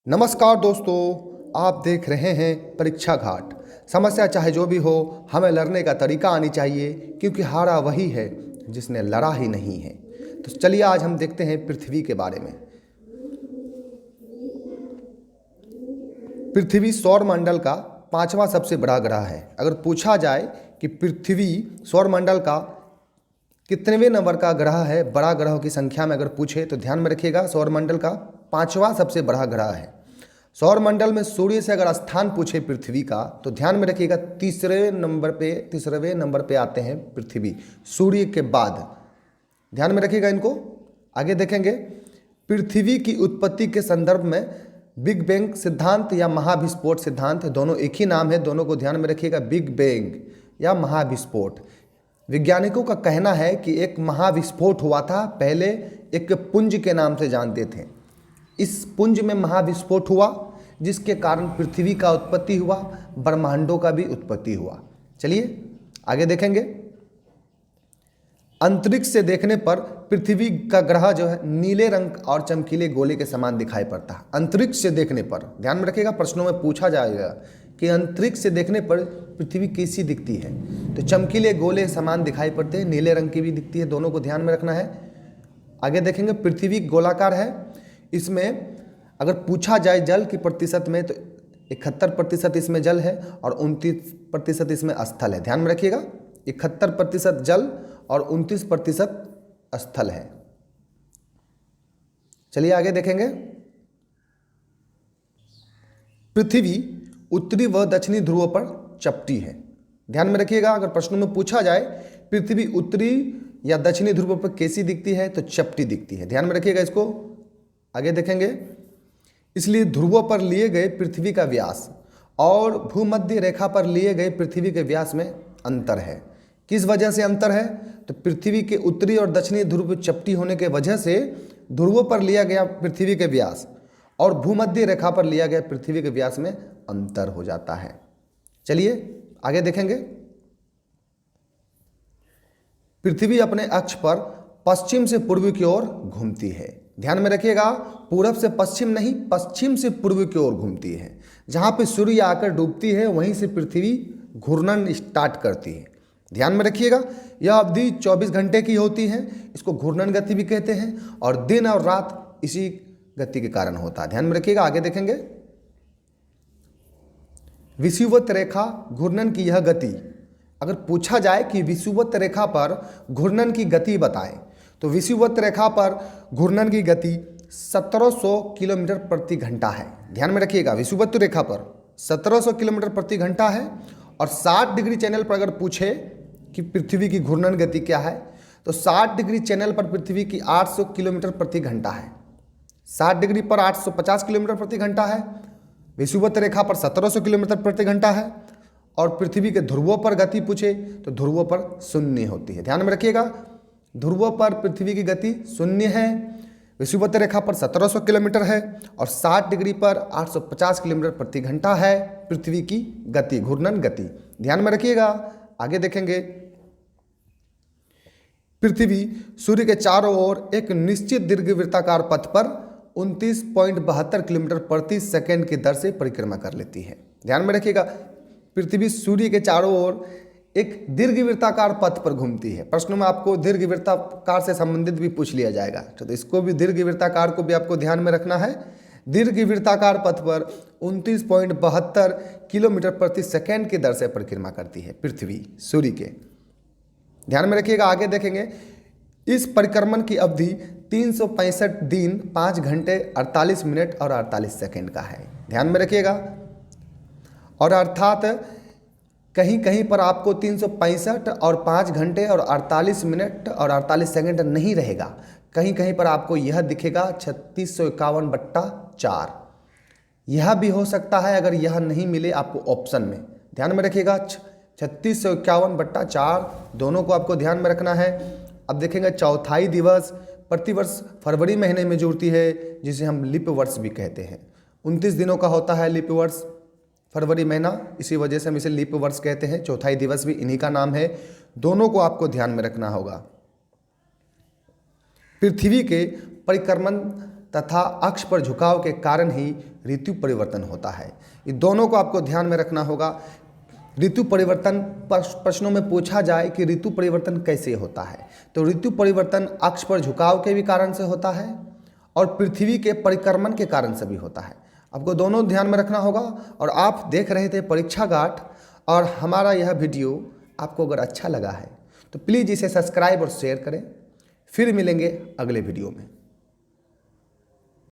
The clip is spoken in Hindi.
नमस्कार दोस्तों, आप देख रहे हैं परीक्षा घाट। समस्या चाहे जो भी हो, हमें लड़ने का तरीका आनी चाहिए, क्योंकि हारा वही है जिसने लड़ा ही नहीं है। तो चलिए आज हम देखते हैं पृथ्वी के बारे में। पृथ्वी सौरमंडल का पांचवा सबसे बड़ा ग्रह है। अगर पूछा जाए कि पृथ्वी सौरमंडल का कितनेवें नंबर का ग्रह है, बड़ा ग्रहों की संख्या में अगर पूछे तो ध्यान में रखिएगा पांचवा का पांचवा सबसे बड़ा ग्रह है। सौरमंडल में सूर्य से अगर स्थान पूछे पृथ्वी का तो ध्यान में रखिएगा तीसरें नंबर पे आते हैं पृथ्वी, सूर्य के बाद। ध्यान में रखिएगा इनको। आगे देखेंगे, पृथ्वी की उत्पत्ति के संदर्भ में बिग बैंग सिद्धांत या महाविस्फोट सिद्धांत, दोनों एक ही नाम है, दोनों को ध्यान में रखिएगा, बिग बैंग या महाविस्फोट। वैज्ञानिकों का कहना है कि एक महाविस्फोट हुआ था, पहले एक पुंज के नाम से जानते थे। इस पुंज में महाविस्फोट हुआ जिसके कारण पृथ्वी का उत्पत्ति हुआ, ब्रह्मांडों का भी उत्पत्ति हुआ। चलिए आगे देखेंगे। अंतरिक्ष से देखने पर पृथ्वी का ग्रह जो है नीले रंग और चमकीले गोले के समान दिखाई पड़ता है। अंतरिक्ष से देखने पर ध्यान में रखिएगा, प्रश्नों में पूछा जाएगा कि अंतरिक्ष से देखने पर पृथ्वी कैसी दिखती है, तो चमकीले गोले समान दिखाई पड़ते हैं, नीले रंग की भी दिखती है, दोनों को ध्यान में रखना है। आगे देखेंगे, पृथ्वी गोलाकार है। इसमें अगर पूछा जाए जल की प्रतिशत में तो 71% इसमें जल है और 29% इसमें स्थल है। ध्यान में रखिएगा, 71% जल और 29% स्थल है। चलिए आगे देखेंगे। पृथ्वी उत्तरी व दक्षिणी ध्रुवों पर चपटी है। ध्यान में रखिएगा, अगर प्रश्नों में पूछा जाए पृथ्वी उत्तरी या दक्षिणी ध्रुवों पर कैसी दिखती है तो चपटी दिखती है। ध्यान में रखिएगा इसको। आगे देखेंगे, इसलिए ध्रुवों पर लिए गए पृथ्वी का व्यास और भूमध्य रेखा पर लिए गए पृथ्वी के व्यास में अंतर है। किस वजह से अंतर है? तो पृथ्वी के उत्तरी और दक्षिणी ध्रुव चपटी होने के वजह से ध्रुवों पर लिया गया पृथ्वी के व्यास और भूमध्य रेखा पर लिया गया पृथ्वी के व्यास में अंतर हो जाता है। चलिए आगे देखेंगे। पृथ्वी अपने अक्ष पर पश्चिम से पूर्व की ओर घूमती है। ध्यान में रखिएगा, पूरब से पश्चिम नहीं, पश्चिम से पूर्व की ओर घूमती है। जहाँ पे सूर्य आकर डूबती है वहीं से पृथ्वी घूर्णन स्टार्ट करती है। ध्यान में रखिएगा, यह अवधि 24 घंटे की होती है। इसको घूर्णन गति भी कहते हैं और दिन और रात इसी गति के कारण होता है। ध्यान में रखिएगा। आगे देखेंगे, विषुवत रेखा घूर्णन की यह गति, अगर पूछा जाए कि विषुवत रेखा पर घूर्णन की गति बताएं तो विषुवत रेखा पर घूर्णन की गति 1700 किलोमीटर प्रति घंटा है। ध्यान में रखिएगा, विषुवत रेखा पर 1700 किलोमीटर प्रति घंटा है। और 60 डिग्री चैनल पर अगर पूछे कि पृथ्वी की घूर्णन गति क्या है तो 60 डिग्री चैनल पर पृथ्वी की 800 किलोमीटर प्रति घंटा है। 60 डिग्री पर 850 किलोमीटर प्रति घंटा है। विषुवत रेखा पर 1700 किलोमीटर प्रति घंटा है। और पृथ्वी के ध्रुवों पर गति पूछे तो ध्रुवों पर शून्य होती है। ध्यान में रखिएगा, ध्रुवों पर पृथ्वी की गति शून्य है, विषुवत रेखा पर 1700 किलोमीटर है और 60 डिग्री पर 850 किलोमीटर प्रति घंटा है पृथ्वी की गति, घूर्णन गति। ध्यान में रखिएगा। आगे देखेंगे, पृथ्वी सूर्य के चारों ओर एक निश्चित दीर्घवृत्ताकार पथ पर 29.72 किलोमीटर प्रति सेकंड की दर से परिक्रमा कर लेती है। ध्यान में रखिएगा, पृथ्वी सूर्य के चारों ओर एक दीर्घवृत्ताकार पथ पर घूमती है। प्रश्नों में आपको दीर्घवृत्ताकार से संबंधित भी पूछ लिया जाएगा, तो इसको भी दीर्घवृत्ताकार को भी आपको ध्यान में रखना है। दीर्घवृत्ताकार पथ पर 29.72 किलोमीटर प्रति सेकंड की दर से परिक्रमा करती है पृथ्वी सूर्य के। ध्यान में रखिएगा। आगे देखेंगे, इस परिक्रमण की अवधि 365 दिन 5 घंटे 48 मिनट और 48 सेकंड का है। ध्यान में रखिएगा। और अर्थात कहीं कहीं पर आपको 365 और 5 घंटे और 48 मिनट और 48 सेकंड नहीं रहेगा, कहीं कहीं पर आपको यह दिखेगा 3651/4। यह भी हो सकता है अगर यह नहीं मिले आपको ऑप्शन में। ध्यान में रखिएगा, 3651/4 दोनों को आपको ध्यान में रखना है। अब देखेंगे, चौथाई दिवस प्रतिवर्ष फरवरी महीने में जुड़ती है, जिसे हम लीप वर्ष भी कहते हैं। 29 दिनों का होता है लीप वर्ष, फरवरी महीना, इसी वजह से हम इसे लीप वर्ष कहते हैं। चौथाई दिवस भी इन्हीं का नाम है। दोनों को आपको ध्यान में रखना होगा। पृथ्वी के परिक्रमण तथा अक्ष पर झुकाव के कारण ही ऋतु परिवर्तन होता है। ये दोनों को आपको ध्यान में रखना होगा। ऋतु परिवर्तन प्रश्नों में पूछा जाए कि ऋतु परिवर्तन कैसे होता है, तो ऋतु परिवर्तन अक्ष पर झुकाव के भी कारण से होता है और पृथ्वी के परिक्रमण के कारण से भी होता है। आपको दोनों ध्यान में रखना होगा। और आप देख रहे थे परीक्षा गाठ, और हमारा यह वीडियो आपको अगर अच्छा लगा है तो प्लीज़ इसे सब्सक्राइब और शेयर करें। फिर मिलेंगे अगले वीडियो में।